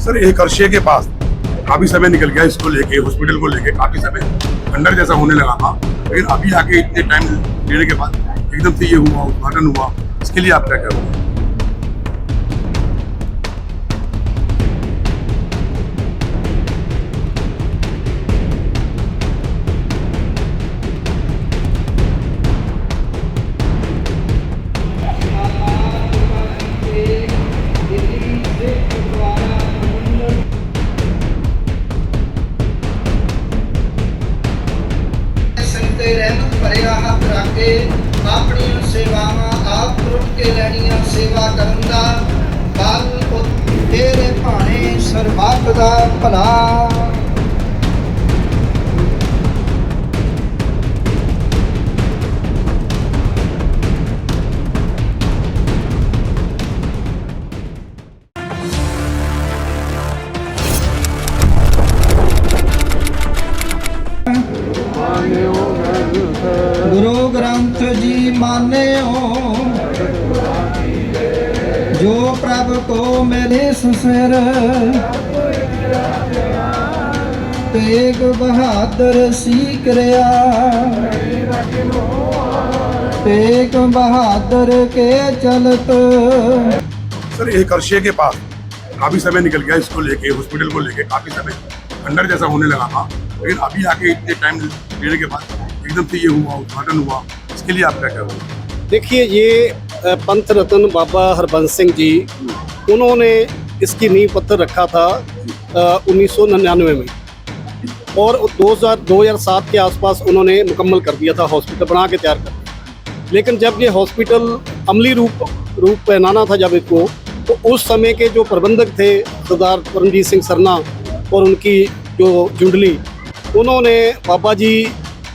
Sir एक अर्शे के पास काफी समय निकल गया, इसको लेके हॉस्पिटल को लेके काफी समय खंडर जैसा होने लगा था, लेकिन अभी आके इतने टाइम लेने के बाद एकदम से ये हुआ, उद्घाटन हुआ। इसके लिए आप क्या कह रहे हो? रहमत भरिया हथ रख के अपनी सेवावां आप तुर के लैणियां सेवा करन दा बल तेरे भाणे सर्बत दा भला। गुरु ग्रंथ जी माने हो, जो प्रभु को मेरे सिर, तेग बहादुर सीख रहा, तेग बहादुर के चलत। सर एक अर्शे के पास काफी समय निकल गया, इसको लेके हॉस्पिटल को लेके काफी समय खंडर जैसा होने लगा था, लेकिन अभी आके इतने टाइम लेने के बाद एकदम से ये हुआ, उद्घाटन हुआ। इसके लिए आप क्या कह रहे हो? देखिए, ये पंथ रत्न बाबा हरबंस सिंह जी, उन्होंने इसकी नींव पत्थर रखा था 1999 में, और 2007 के आसपास उन्होंने मुकम्मल कर दिया था, हॉस्पिटल बना के तैयार कर दिया। लेकिन जब ये हॉस्पिटल अमली रूप पहनाना था जब इसको, तो उस समय के जो प्रबंधक थे सरदार परमजीत सिंह सरना और उनकी जो जुंडली, उन्होंने बाबा जी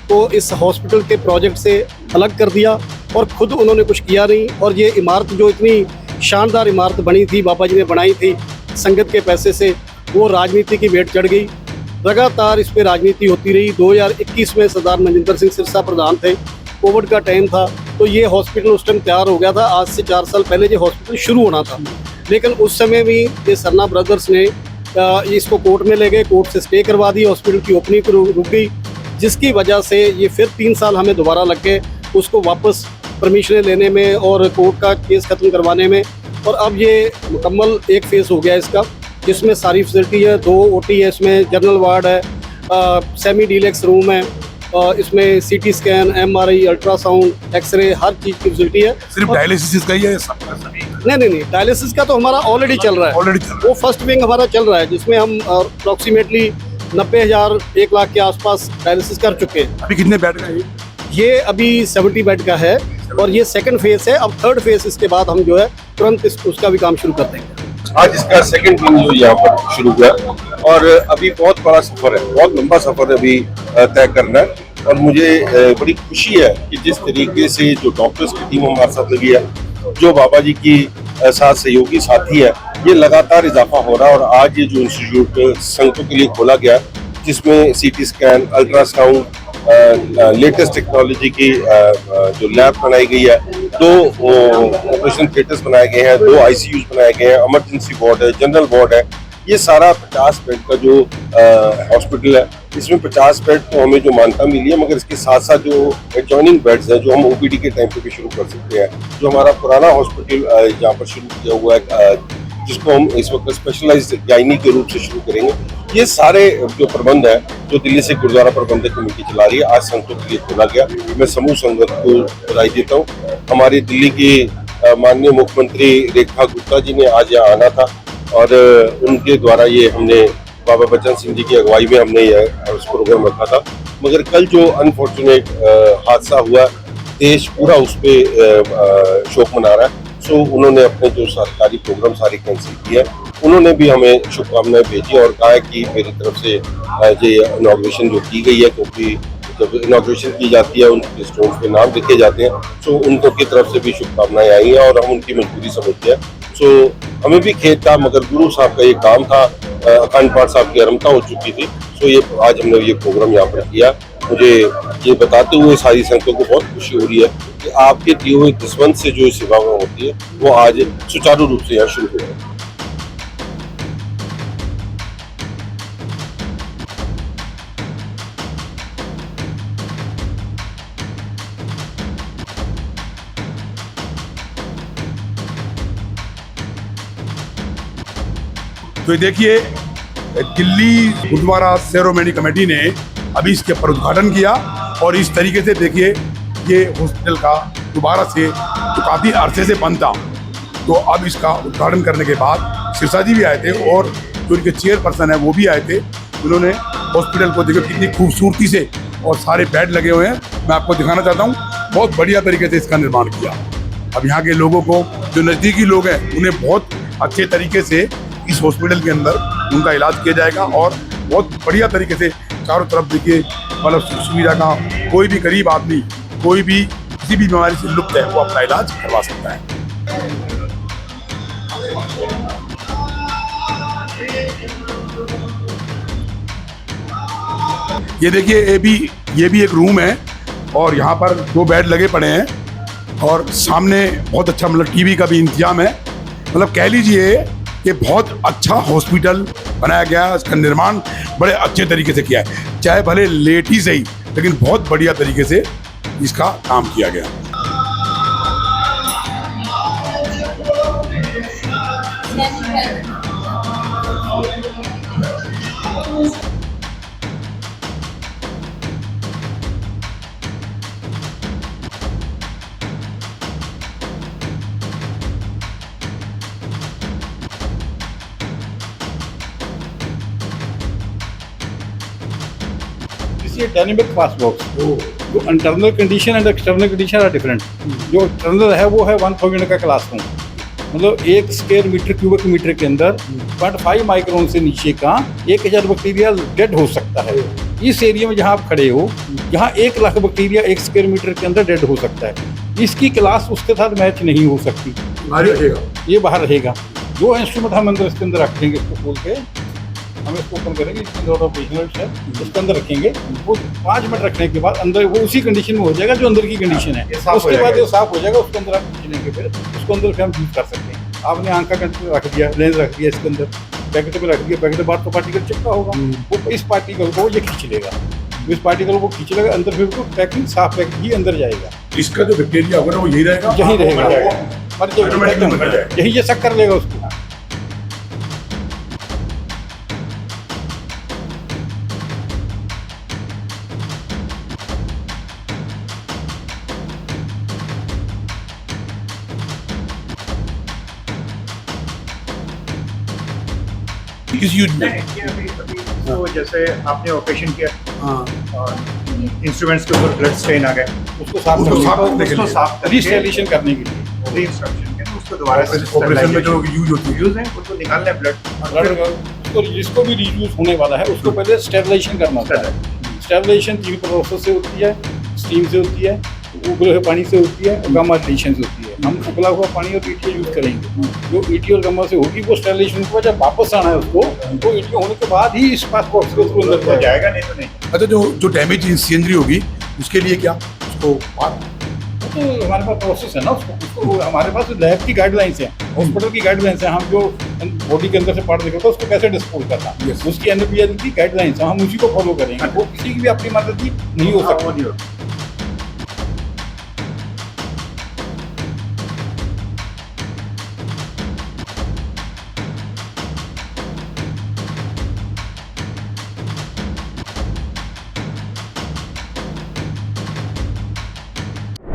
को इस हॉस्पिटल के प्रोजेक्ट से अलग कर दिया और ख़ुद उन्होंने कुछ किया नहीं। और ये इमारत जो इतनी शानदार इमारत बनी थी, बाबा जी ने बनाई थी संगत के पैसे से, वो राजनीति की भेंट चढ़ गई। लगातार इस पर राजनीति होती रही। 2021 में सरदार मनजिंदर सिंह सिरसा प्रधान थे, कोविड का टाइम था, तो ये हॉस्पिटल उस टाइम तैयार हो गया था। आज से 4 साल पहले ये हॉस्पिटल शुरू होना था, लेकिन उस समय भी ये सरना ब्रदर्स ने इसको कोर्ट में ले गए, कोर्ट से स्टे करवा दी, हॉस्पिटल की ओपनिंग रुक गई, जिसकी वजह से ये फिर 3 साल हमें दोबारा लग गए उसको वापस परमिशन लेने में और कोर्ट का केस ख़त्म करवाने में। और अब ये मुकम्मल एक फेज़ हो गया इसका, जिसमें सारी फैसिलिटी है। 2 OT है, इसमें जनरल वार्ड है, सेमी डीलक्स रूम है, इसमें CT scan, MRI, ultrasound, x ray, हर चीज़ की फैसिलिटी है। सिर्फ डायलिसिस का ही है सब? नहीं, डायलिसिस का तो हमारा ऑलरेडी चल रहा है। वो फर्स्ट विंग हमारा चल रहा है, जिसमें हम अप्रॉक्सीमेटली 90,000 1 लाख के आसपास डायलिसिस कर चुके हैं। अभी कितने बेड का है ये? अभी 70 बेड का है, और ये सेकंड फेज है। अब थर्ड फेज इसके बाद हम जो है तुरंत उसका भी काम शुरू कर देंगे। आज इसका सेकंड विंग जो यहाँ पर शुरू हुआ, और अभी बहुत बड़ा सफर है, बहुत लंबा सफर अभी तय करना है। और मुझे बड़ी खुशी है कि जिस तरीके से जो डॉक्टर्स की टीम हमारे साथ लगी है, जो बाबा जी की साथ सहयोगी साथी है, ये लगातार इजाफा हो रहा है। और आज ये जो इंस्टीट्यूट संगतों के लिए खोला गया, जिसमें CT scan, ultrasound, latest technology की जो लैब बनाई गई है, 2 ऑपरेशन थिएटर्स बनाए गए हैं, 2 ICUs बनाए गए हैं, इमरजेंसी वार्ड है, जनरल वार्ड है। ये सारा 50 बेड का जो हॉस्पिटल है, इसमें 50 बेड तो हमें जो मान्यता मिली है, मगर इसके साथ साथ जो एडजॉइनिंग बेड्स हैं, जो हम OPD के टाइम पे भी शुरू कर सकते हैं। जो हमारा पुराना हॉस्पिटल यहाँ पर शुरू किया हुआ है, जिसको हम इस वक्त स्पेशलाइज्ड गायनी के रूप से शुरू करेंगे, ये सारे जो प्रबंध है, जो दिल्ली से गुरुद्वारा प्रबंधक कमेटी चला रही है, आज संगतों के लिए खोला गया। मैं समूह संगत को बधाई देता हूँ। हमारी दिल्ली की माननीय मुख्यमंत्री रेखा गुप्ता जी ने आज यहाँ आना था, और उनके द्वारा ये हमने बाबा बच्चन सिंह जी की अगुवाई में हमने उस प्रोग्राम रखा था। मगर कल जो अनफॉर्चुनेट हादसा हुआ, देश पूरा उस पर शोक मना रहा है। सो उन्होंने अपने जो सरकारी प्रोग्राम सारे कैंसिल किए। उन्होंने भी हमें शुभकामनाएं भेजी और कहा है कि मेरी तरफ से ये इनॉग्रेशन जो की गई है, क्योंकि जब इनॉग्रेशन की जाती है उनके स्टोन पे नाम लिखे जाते हैं, सो उनको की तरफ से भी शुभकामनाएं आई हैं और हम उनकी मजबूरी समझते हैं। सो हमें भी खेद था, मगर गुरु साहब का ये काम था, अखंड पाठ साहब की अरमता हो चुकी थी। सो ये आज हमने ये प्रोग्राम यहाँ पर किया। मुझे ये बताते हुए सारी संगतों को बहुत खुशी हो रही है कि आपके दिए हुए दसवंत से जो सेवाएं होती है वो आज सुचारू रूप से यहाँ शुरू हो रही है। तो ये देखिए, दिल्ली गुरुद्वारा सेरोमनी कमेटी ने अभी इसके ऊपर उद्घाटन किया और इस तरीके से देखिए ये हॉस्पिटल का दोबारा से जो काफ़ी अरसे से बंद था, तो अब इसका उद्घाटन करने के बाद सिरसा जी भी आए थे और जो उनके चेयरपर्सन है वो भी आए थे। उन्होंने हॉस्पिटल को देखो कितनी खूबसूरती से और सारे बेड लगे हुए हैं, मैं आपको दिखाना चाहता हूँ। बहुत बढ़िया तरीके से इसका निर्माण किया। अब यहाँ के लोगों को, जो नज़दीकी लोग हैं, उन्हें बहुत अच्छे तरीके से इस हॉस्पिटल के अंदर उनका इलाज किया जाएगा और बहुत बढ़िया तरीके से चारों तरफ देखिए मतलब सुविधा का कोई भी गरीब आदमी, कोई भी किसी भी बीमारी से लुप्त है, वो अपना इलाज करवा सकता है। ये देखिए, ये भी एक रूम है और यहाँ पर 2 बेड लगे पड़े हैं और सामने बहुत अच्छा मतलब टीवी का भी इंतजाम है। मतलब कह लीजिए कि बहुत अच्छा हॉस्पिटल बनाया गया है। इसका निर्माण बड़े अच्छे तरीके से किया है, चाहे भले लेट ही सही, लेकिन बहुत बढ़िया तरीके से इसका काम किया गया। ये डायनेमिक फास्ट बॉक्स, जो internal condition and external condition are different. जो इंटरनल है वो है 1000 का क्लासरूम, मतलब 1 स्क्वायर मीटर क्यूबिक मीटर के अंदर 0.5 माइक्रोन से नीचे का 1000 बैक्टीरिया डेड हो सकता है। इस एरिया में जहाँ आप खड़े हो, यहाँ 1 लाख बैक्टीरिया 1 स्क्वायर मीटर के अंदर डेड हो सकता है। इसकी क्लास उसके साथ मैच नहीं हो सकती, ये बाहर रहेगा। जो इंस्ट्रूमेंट हम अंदर इसके अंदर रखेंगे, इसको खोल के हम इसको ओपन करेंगे, इसके अंदर रखेंगे। वो 5 मिनट रखने के बाद अंदर वो उसी कंडीशन में हो जाएगा जो अंदर की कंडीशन है। उसके बाद ये साफ हो जाएगा, उसके अंदर आप खींचेंगे, फिर उसको अंदर हम यूज कर सकते हैं। आपने आंख का कंट्रोल रख दिया, लेंस रख दिया, इसके अंदर पैकेट में रख दिया, पैकेट के बाद तो पार्टिकल चिपका होगा, वो इस पार्टिकल को ये खींच लेगा, इस पार्टिकल को खींच लेगा अंदर, फिर वो पैकिंग साफ पैक ही अंदर जाएगा। इसका जो बैक्टीरिया होगा वो यही रहेगा, यही रहेगा, यही ये शक कर लेगा उसको। किस यूज में तो जैसे आपने ऑपरेशन किया और इंस्ट्रूमेंट्स के ऊपर ब्लड स्टेन आ गए, उसको साफ रीस्टेरिलाइजेशन करने के लिए रीइंस्ट्रक्शन के उसको दोबारा से ऑपरेशन में जो यूज होती है, यूज है उसको निकालना है ब्लड, उसको जिसको भी रीयूज होने वाला है उसको पहले स्टेरिलाइजेशन करना होता है। स्टेरिलाइजेशन 3 प्रोसेस से होती है, स्टीम से होती है, उबले हुए पानी से होती है और गामा रेडिएशन से होती है। हम उबला हुआ पानी और ईटी यूज करेंगे, जो ईटी और गामा से होगी वो स्टेरिलाइजेशन के बाद जब वापस आना है उसको, तो ईटी होने के बाद ही इस पास बॉक्स के थ्रू अंदर जाएगा, नहीं तो नहीं। अच्छा, जो डैमेज सीनरी होगी उसके लिए क्या उसको तो हमारे पास प्रोसेस है ना, उसको हमारे पास लैब की गाइडलाइंस है, हॉस्पिटल की गाइडलाइंस है। हम जो बॉडी के अंदर से पार्ट निकलता है उसको कैसे डिस्पोज करना, उसकी एनपीएल की गाइडलाइंस है, हम उसी को फॉलो करेंगे। वो किसी की भी अपनी मदद की नहीं हो सकती।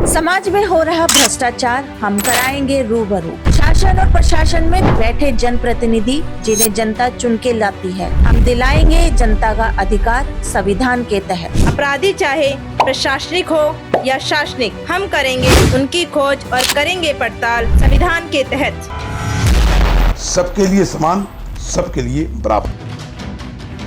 समाज में हो रहा भ्रष्टाचार हम कराएंगे रूबरू। शासन और प्रशासन में बैठे जनप्रतिनिधि जिन्हें जनता चुन के लाती है, हम दिलाएंगे जनता का अधिकार संविधान के तहत। अपराधी चाहे प्रशासनिक हो या शासनिक, हम करेंगे उनकी खोज और करेंगे पड़ताल संविधान के तहत। सबके लिए समान, सबके लिए बराबर।